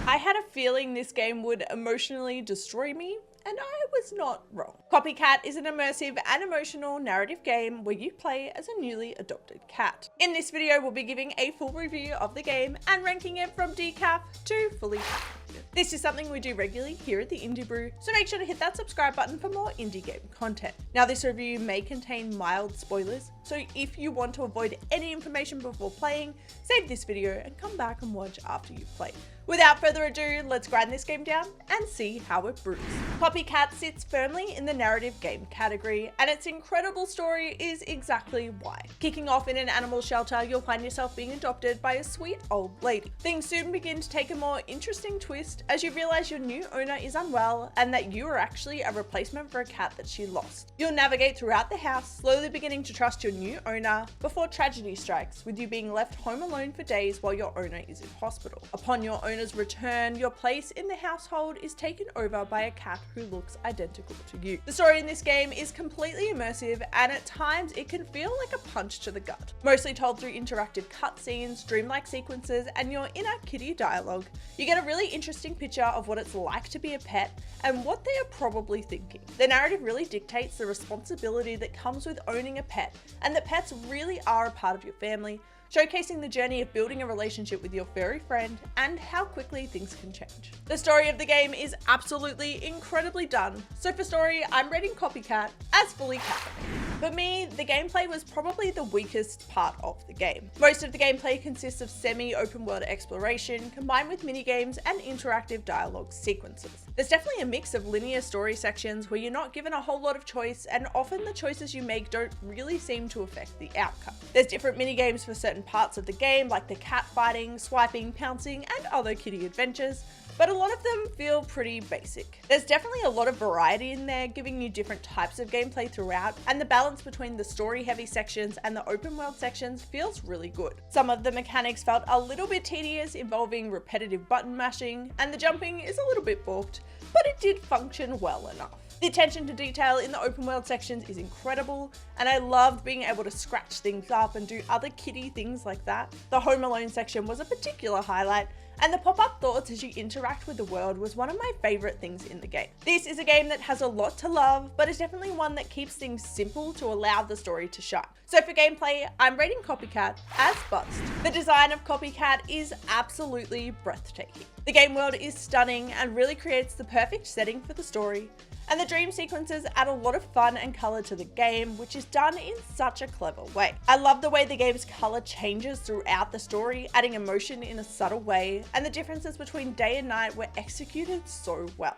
I had a feeling this game would emotionally destroy me, and I was not wrong. Copycat is an immersive and emotional narrative game where you play as a newly adopted cat. In this video, we'll be giving a full review of the game and ranking it from decaf to fully caffeinated. This is something we do regularly here at the Indie Brew, so make sure to hit that subscribe button for more indie game content. Now, this review may contain mild spoilers, so if you want to avoid any information before playing, save this video and come back and watch after you've played. Without further ado, let's grind this game down and see how it brews. Copycat sits firmly in the narrative game category, and its incredible story is exactly why. Kicking off in an animal shelter, you'll find yourself being adopted by a sweet old lady. Things soon begin to take a more interesting twist as you realize your new owner is unwell and that you are actually a replacement for a cat that she lost. You'll navigate throughout the house, slowly beginning to trust your new owner before tragedy strikes, with you being left home alone for days while your owner is in hospital. Upon your owner's return, your place in the household is taken over by a cat who looks identical to you. The story in this game is completely immersive, and at times it can feel like a punch to the gut. Mostly told through interactive cutscenes, dreamlike sequences, and your inner kitty dialogue, you get a really interesting picture of what it's like to be a pet and what they are probably thinking. The narrative really dictates the responsibility that comes with owning a pet, and that pets really are a part of your family, showcasing the journey of building a relationship with your furry friend and how quickly things can change. The story of the game is absolutely incredibly done, so for story, I'm rating Copycat as fully caffeinated. For me, the gameplay was probably the weakest part of the game. Most of the gameplay consists of semi-open world exploration combined with minigames and interactive dialogue sequences. There's definitely a mix of linear story sections where you're not given a whole lot of choice, and often the choices you make don't really seem to affect the outcome. There's different minigames for certain parts of the game, like the cat fighting, swiping, pouncing, and other kitty adventures, but a lot of them feel pretty basic. There's definitely a lot of variety in there, giving you different types of gameplay throughout, and the balance between the story-heavy sections and the open world sections feels really good. Some of the mechanics felt a little bit tedious, involving repetitive button mashing, and the jumping is a little bit balked, but it did function well enough. The attention to detail in the open world sections is incredible, and I loved being able to scratch things up and do other kitty things like that. The Home Alone section was a particular highlight, and the pop-up thoughts as you interact with the world was one of my favorite things in the game. This is a game that has a lot to love, but is definitely one that keeps things simple to allow the story to shine. So for gameplay, I'm rating Copycat as bust. The design of Copycat is absolutely breathtaking. The game world is stunning and really creates the perfect setting for the story, and the dream sequences add a lot of fun and colour to the game, which is done in such a clever way. I love the way the game's colour changes throughout the story, adding emotion in a subtle way, and the differences between day and night were executed so well.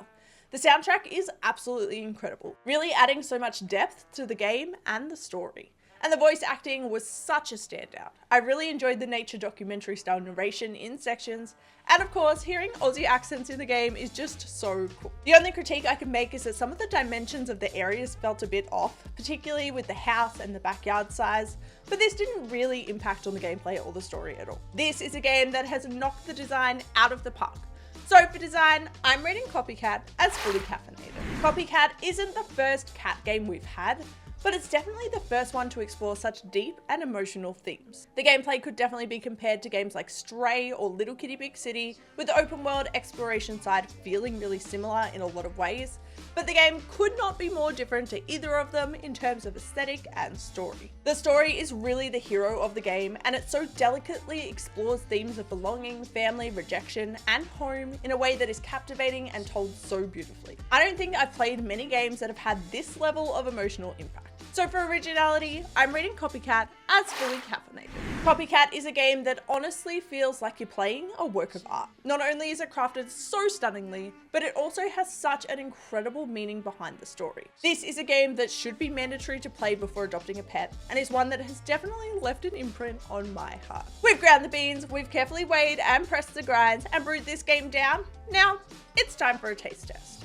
The soundtrack is absolutely incredible, really adding so much depth to the game and the story. And the voice acting was such a standout. I really enjoyed the nature documentary style narration in sections, and of course, hearing Aussie accents in the game is just so cool. The only critique I can make is that some of the dimensions of the areas felt a bit off, particularly with the house and the backyard size, but this didn't really impact on the gameplay or the story at all. This is a game that has knocked the design out of the park. So for design, I'm rating Copycat as fully caffeinated. Copycat isn't the first cat game we've had, but it's definitely the first one to explore such deep and emotional themes. The gameplay could definitely be compared to games like Stray or Little Kitty Big City, with the open world exploration side feeling really similar in a lot of ways, but the game could not be more different to either of them in terms of aesthetic and story. The story is really the hero of the game, and it so delicately explores themes of belonging, family, rejection, and home in a way that is captivating and told so beautifully. I don't think I've played many games that have had this level of emotional impact. So for originality, I'm rating Copycat as fully caffeinated. Copycat is a game that honestly feels like you're playing a work of art. Not only is it crafted so stunningly, but it also has such an incredible meaning behind the story. This is a game that should be mandatory to play before adopting a pet, and is one that has definitely left an imprint on my heart. We've ground the beans, we've carefully weighed and pressed the grinds, and brewed this game down. Now, it's time for a taste test.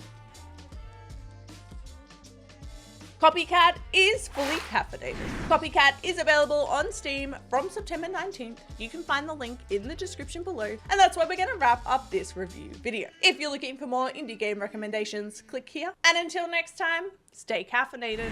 Copycat is fully caffeinated. Copycat is available on Steam from September 19th. You can find the link in the description below, and that's where we're going to wrap up this review video. If you're looking for more indie game recommendations, click here. And until next time, stay caffeinated.